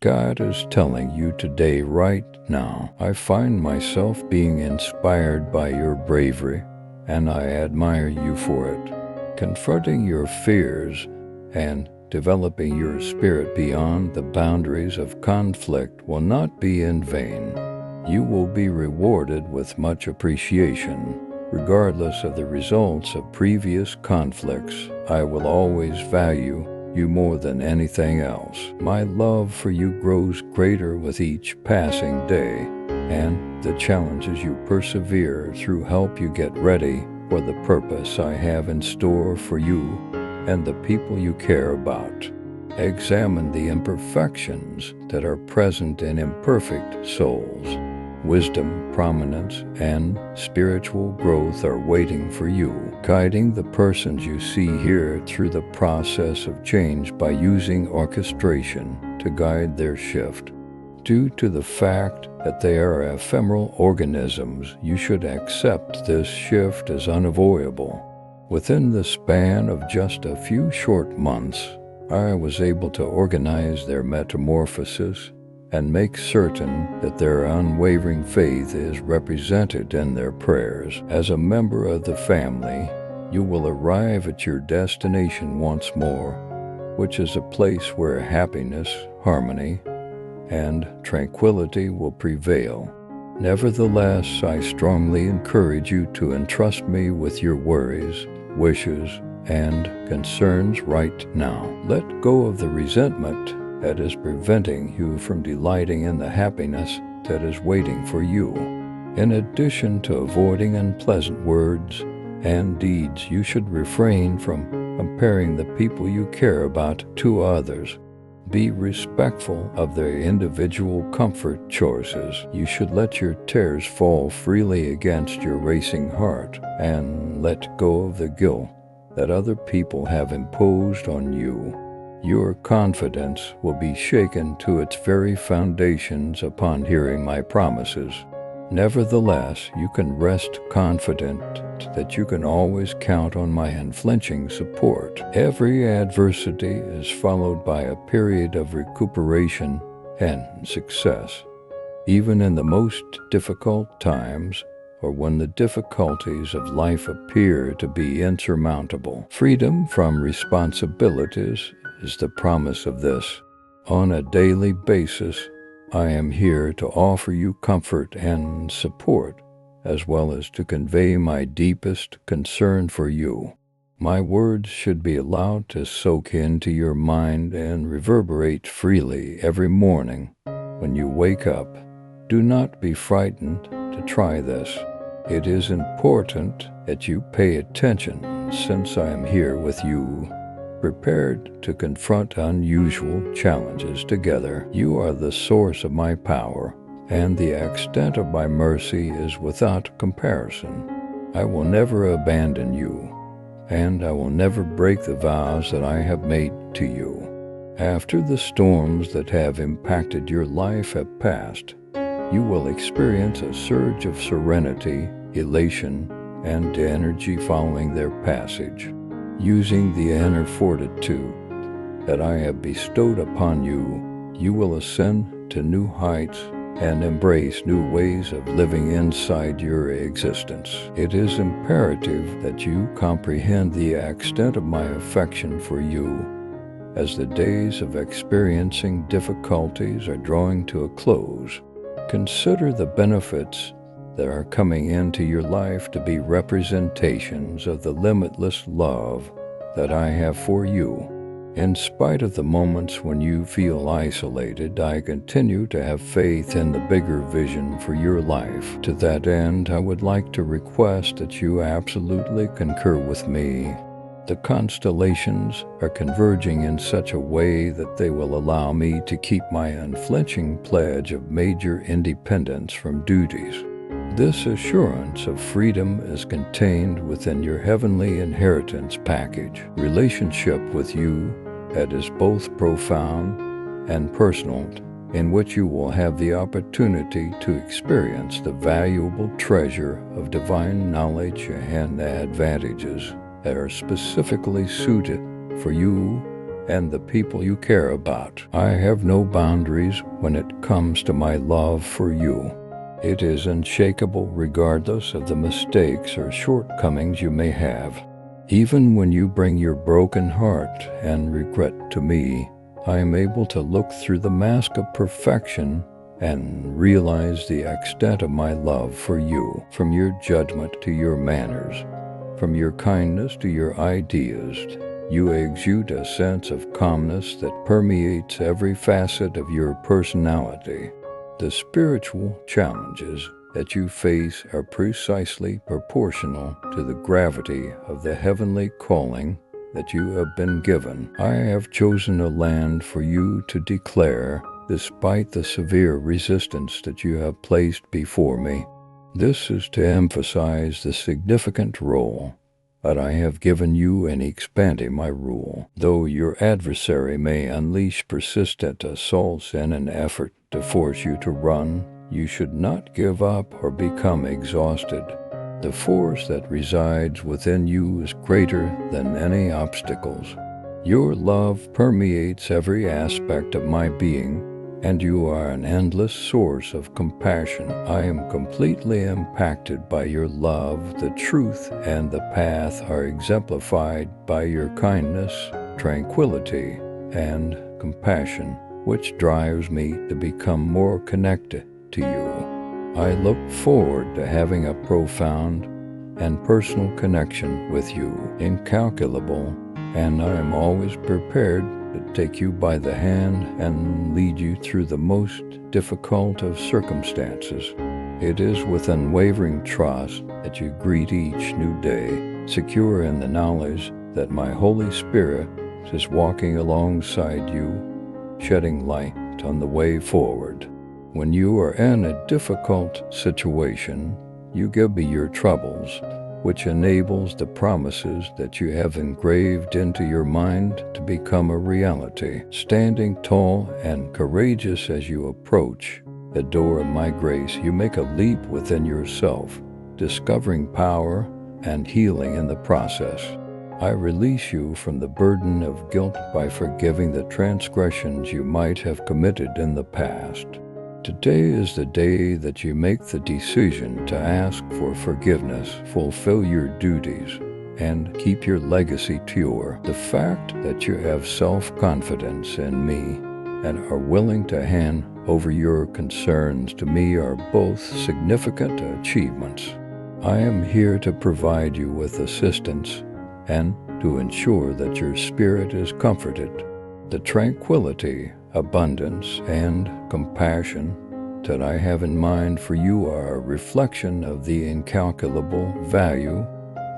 God is telling you today, right now, I find myself being inspired by your bravery, and I admire you for it. Confronting your fears and developing your spirit beyond the boundaries of conflict will not be in vain. You will be rewarded with much appreciation. Regardless of the results of previous conflicts, I will always value you more than anything else. My love for you grows greater with each passing day, and the challenges you persevere through help you get ready for the purpose I have in store for you and the people you care about. Examine the imperfections that are present in imperfect souls. Wisdom, prominence, and spiritual growth are waiting for you, guiding the persons you see here through the process of change by using orchestration to guide their shift. Due to the fact that they are ephemeral organisms, you should accept this shift as unavoidable. Within the span of just a few short months, I was able to organize their metamorphosis and make certain that their unwavering faith is represented in their prayers. As a member of the family, you will arrive at your destination once more, which is a place where happiness, harmony, and tranquility will prevail. Nevertheless, I strongly encourage you to entrust me with your worries, wishes, and concerns right now. Let go of the resentment that is preventing you from delighting in the happiness that is waiting for you. In addition to avoiding unpleasant words and deeds, you should refrain from comparing the people you care about to others. Be respectful of their individual comfort choices. You should let your tears fall freely against your racing heart and let go of the guilt that other people have imposed on you. Your confidence will be shaken to its very foundations upon hearing my promises. Nevertheless, you can rest confident that you can always count on my unflinching support. Every adversity is followed by a period of recuperation and success. Even in the most difficult times, or when the difficulties of life appear to be insurmountable, freedom from responsibilities is the promise of this. On a daily basis, I am here to offer you comfort and support, as well as to convey my deepest concern for you. My words should be allowed to soak into your mind and reverberate freely every morning when you wake up. Do not be frightened to try this. It is important that you pay attention since I am here with you, prepared to confront unusual challenges together. You are the source of my power, and the extent of my mercy is without comparison. I will never abandon you, and I will never break the vows that I have made to you. After the storms that have impacted your life have passed, you will experience a surge of serenity, elation, and energy following their passage. Using the inner fortitude that I have bestowed upon you, you will ascend to new heights and embrace new ways of living inside your existence. It is imperative that you comprehend the extent of my affection for you as the days of experiencing difficulties are drawing to a close. Consider the benefits that are coming into your life to be representations of the limitless love that I have for you. In spite of the moments when you feel isolated, I continue to have faith in the bigger vision for your life. To that end, I would like to request that you absolutely concur with me. The constellations are converging in such a way that they will allow me to keep my unflinching pledge of major independence from duties. This assurance of freedom is contained within your heavenly inheritance package, relationship with you that is both profound and personal, in which you will have the opportunity to experience the valuable treasure of divine knowledge and advantages that are specifically suited for you and the people you care about. I have no boundaries when it comes to my love for you. It is unshakable regardless of the mistakes or shortcomings you may have. Even when you bring your broken heart and regret to me, I am able to look through the mask of perfection and realize the extent of my love for you, from your judgment to your manners, from your kindness to your ideas. You exude a sense of calmness that permeates every facet of your personality. The spiritual challenges that you face are precisely proportional to the gravity of the heavenly calling that you have been given. I have chosen a land for you to declare, despite the severe resistance that you have placed before me. This is to emphasize the significant role that I have given you in expanding my rule. Though your adversary may unleash persistent assaults in an effort to force you to run, you should not give up or become exhausted. The force that resides within you is greater than any obstacles. Your love permeates every aspect of my being, and you are an endless source of compassion. I am completely impacted by your love. The truth and the path are exemplified by your kindness, tranquility, and compassion, which drives me to become more connected to you. I look forward to having a profound and personal connection with you, incalculable, and I am always prepared to take you by the hand and lead you through the most difficult of circumstances. It is with unwavering trust that you greet each new day, secure in the knowledge that my Holy Spirit is walking alongside you, shedding light on the way forward. When you are in a difficult situation, you give me your troubles, which enables the promises that you have engraved into your mind to become a reality. Standing tall and courageous as you approach the door of my grace, you make a leap within yourself, discovering power and healing in the process. I release you from the burden of guilt by forgiving the transgressions you might have committed in the past. Today is the day that you make the decision to ask for forgiveness, fulfill your duties, and keep your legacy pure. The fact that you have self-confidence in me and are willing to hand over your concerns to me are both significant achievements. I am here to provide you with assistance and to ensure that your spirit is comforted. The tranquility, abundance, and compassion that I have in mind for you are a reflection of the incalculable value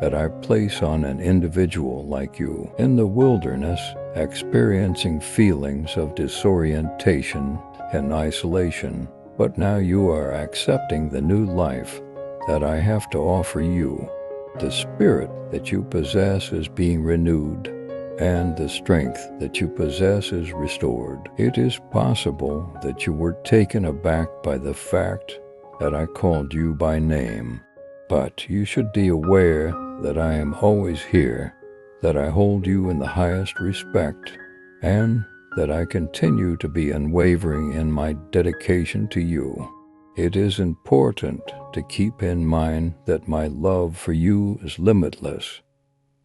that I place on an individual like you. In the wilderness, experiencing feelings of disorientation and isolation, but now you are accepting the new life that I have to offer you. The spirit that you possess is being renewed, and the strength that you possess is restored. It is possible that you were taken aback by the fact that I called you by name, but you should be aware that I am always here, that I hold you in the highest respect, and that I continue to be unwavering in my dedication to you. It is important to keep in mind that my love for you is limitless,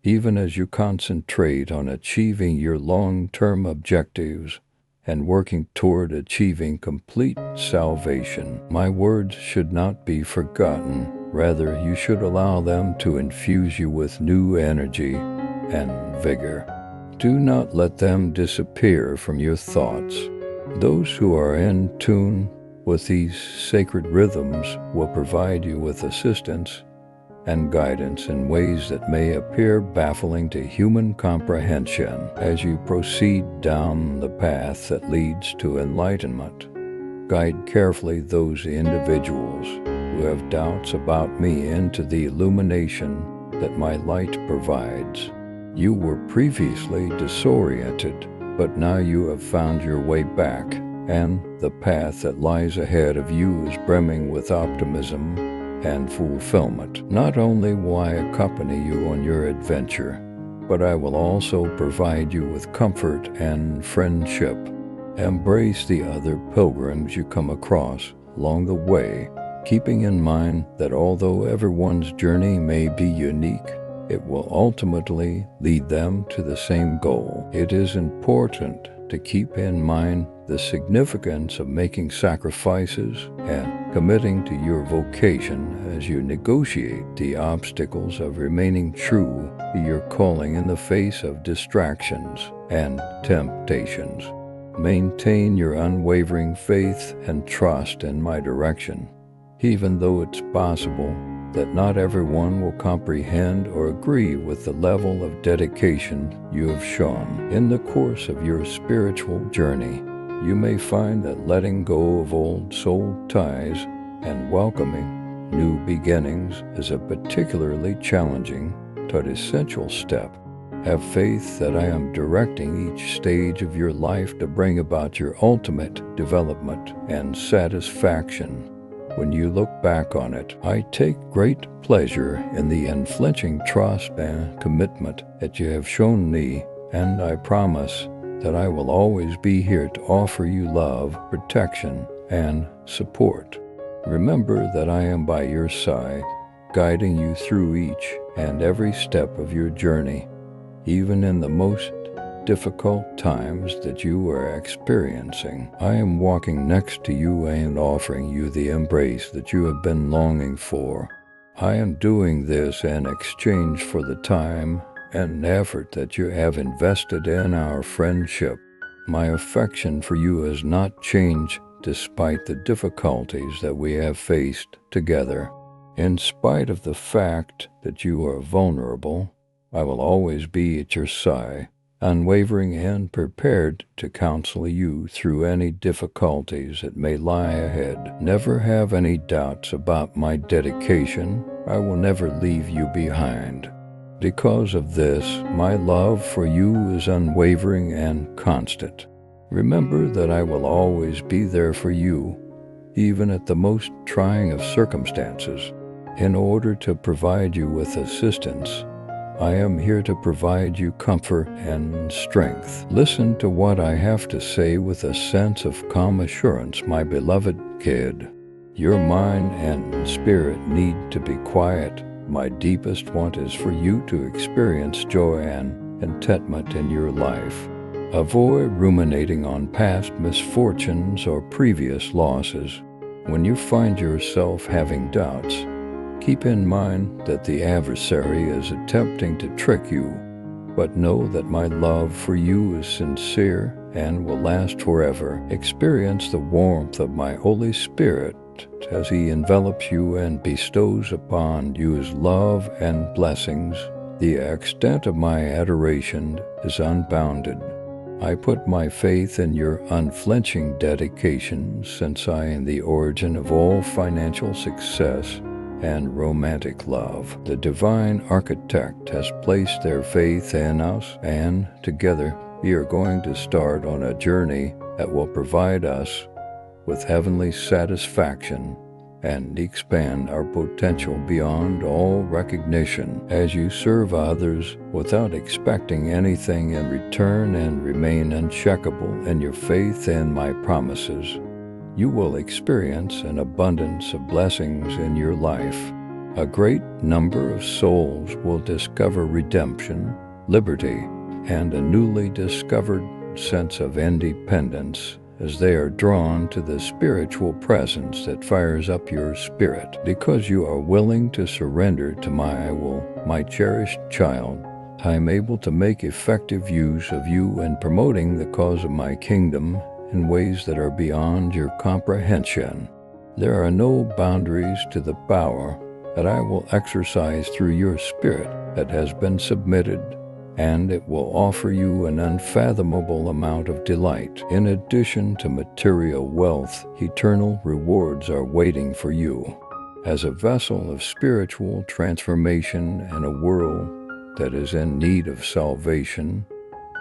even as you concentrate on achieving your long-term objectives and working toward achieving complete salvation. My words should not be forgotten. Rather, you should allow them to infuse you with new energy and vigor. Do not let them disappear from your thoughts. Those who are in tune with these sacred rhythms will provide you with assistance and guidance in ways that may appear baffling to human comprehension. As you proceed down the path that leads to enlightenment, guide carefully those individuals who have doubts about me into the illumination that my light provides. You were previously disoriented, but now you have found your way back, and the path that lies ahead of you is brimming with optimism and fulfillment. Not only will I accompany you on your adventure, but I will also provide you with comfort and friendship. Embrace the other pilgrims you come across along the way, keeping in mind that although everyone's journey may be unique, it will ultimately lead them to the same goal. It is important to keep in mind the significance of making sacrifices and committing to your vocation as you negotiate the obstacles of remaining true to your calling in the face of distractions and temptations. Maintain your unwavering faith and trust in my direction, even though it's possible that not everyone will comprehend or agree with the level of dedication you have shown. In the course of your spiritual journey, you may find that letting go of old soul ties and welcoming new beginnings is a particularly challenging but essential step. Have faith that I am directing each stage of your life to bring about your ultimate development and satisfaction. When you look back on it, I take great pleasure in the unflinching trust and commitment that you have shown me, and I promise that I will always be here to offer you love, protection, and support. Remember that I am by your side, guiding you through each and every step of your journey, even in the most difficult times that you are experiencing. I am walking next to you and offering you the embrace that you have been longing for. I am doing this in exchange for the time and effort that you have invested in our friendship. My affection for you has not changed despite the difficulties that we have faced together. In spite of the fact that you are vulnerable, I will always be at your side, unwavering and prepared to counsel you through any difficulties that may lie ahead. Never have any doubts about my dedication. I will never leave you behind. Because of this, my love for you is unwavering and constant. Remember that I will always be there for you, even at the most trying of circumstances. In order to provide you with assistance, I am here to provide you comfort and strength. Listen to what I have to say with a sense of calm assurance, my beloved kid. Your mind and spirit need to be quiet. My deepest want is for you to experience joy and contentment in your life. Avoid ruminating on past misfortunes or previous losses. When you find yourself having doubts, keep in mind that the adversary is attempting to trick you, but know that my love for you is sincere and will last forever. Experience the warmth of my Holy Spirit as He envelops you and bestows upon you His love and blessings. The extent of my adoration is unbounded. I put my faith in your unflinching dedication, since I am the origin of all financial success and romantic love. The divine architect has placed their faith in us, and together we are going to start on a journey that will provide us with heavenly satisfaction and expand our potential beyond all recognition. As you serve others without expecting anything in return and remain unshakable in your faith in my promises, you will experience an abundance of blessings in your life. A great number of souls will discover redemption, liberty, and a newly discovered sense of independence as they are drawn to the spiritual presence that fires up your spirit. Because you are willing to surrender to my will, my cherished child, I am able to make effective use of you in promoting the cause of my kingdom in ways that are beyond your comprehension. There are no boundaries to the power that I will exercise through your spirit that has been submitted, and it will offer you an unfathomable amount of delight. In addition to material wealth, eternal rewards are waiting for you. As a vessel of spiritual transformation in a world that is in need of salvation,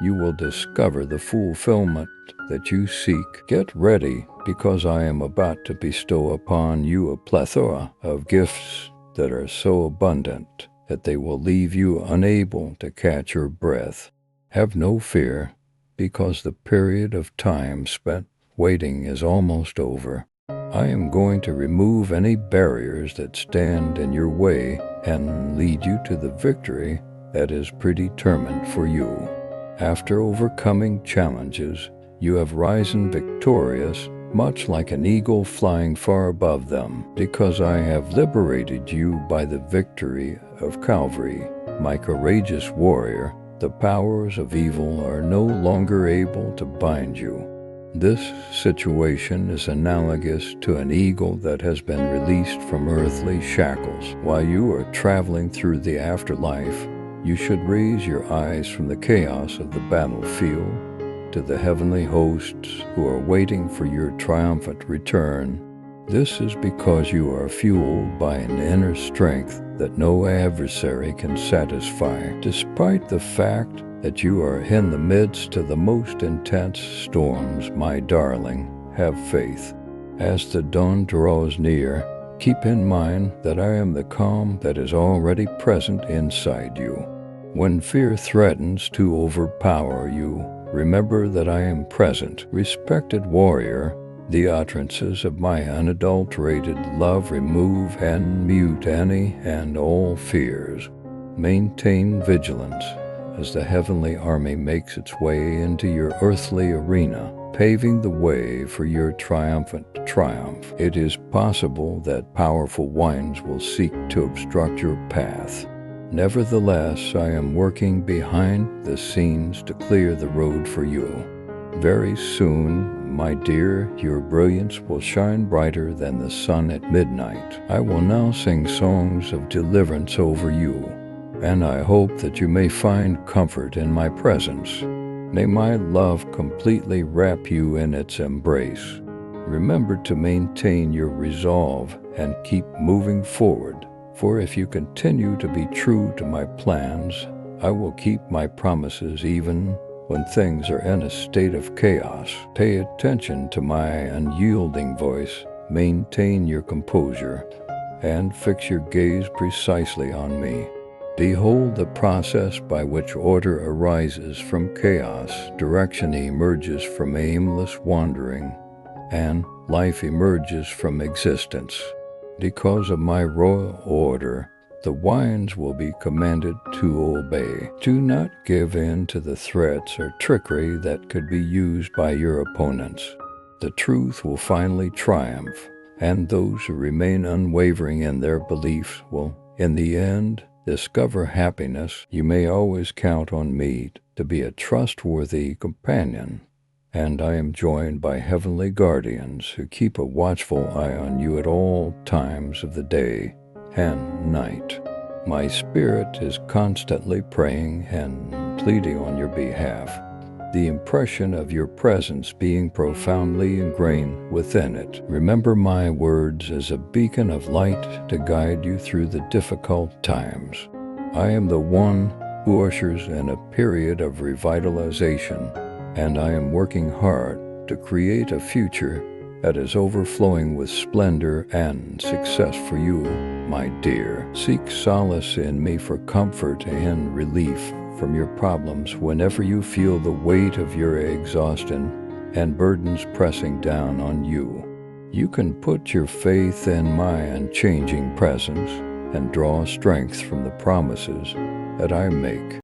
you will discover the fulfillment that you seek. Get ready, because I am about to bestow upon you a plethora of gifts that are so abundant that they will leave you unable to catch your breath. Have no fear, because the period of time spent waiting is almost over. I am going to remove any barriers that stand in your way and lead you to the victory that is predetermined for you. After overcoming challenges, you have risen victorious, much like an eagle flying far above them, because I have liberated you by the victory of Calvary. My courageous warrior, the powers of evil are no longer able to bind you. This situation is analogous to an eagle that has been released from earthly shackles. While you are traveling through the afterlife, you should raise your eyes from the chaos of the battlefield to the heavenly hosts who are waiting for your triumphant return. This is because you are fueled by an inner strength that no adversary can satisfy. Despite the fact that you are in the midst of the most intense storms, my darling, have faith. As the dawn draws near, keep in mind that I am the calm that is already present inside you. When fear threatens to overpower you, remember that I am present. Respected warrior, the utterances of my unadulterated love remove and mute any and all fears. Maintain vigilance as the heavenly army makes its way into your earthly arena, paving the way for your triumphant triumph. It is possible that powerful winds will seek to obstruct your path. Nevertheless, I am working behind the scenes to clear the road for you. Very soon, my dear, your brilliance will shine brighter than the sun at midnight. I will now sing songs of deliverance over you, and I hope that you may find comfort in my presence. May my love completely wrap you in its embrace. Remember to maintain your resolve and keep moving forward, for if you continue to be true to my plans, I will keep my promises even when things are in a state of chaos. Pay attention to my unyielding voice, maintain your composure, and fix your gaze precisely on me. Behold the process by which order arises from chaos, direction emerges from aimless wandering, and life emerges from existence. Because of my royal order, the winds will be commanded to obey. Do not give in to the threats or trickery that could be used by your opponents. The truth will finally triumph, and those who remain unwavering in their beliefs will, in the end, discover happiness. You may always count on me to be a trustworthy companion, and I am joined by heavenly guardians who keep a watchful eye on you at all times of the day and night. My spirit is constantly praying and pleading on your behalf, the impression of your presence being profoundly ingrained within it. Remember my words as a beacon of light to guide you through the difficult times. I am the one who ushers in a period of revitalization, and I am working hard to create a future that is overflowing with splendor and success for you, my dear. Seek solace in me for comfort and relief from your problems whenever you feel the weight of your exhaustion and burdens pressing down on you. You can put your faith in my unchanging presence and draw strength from the promises that I make.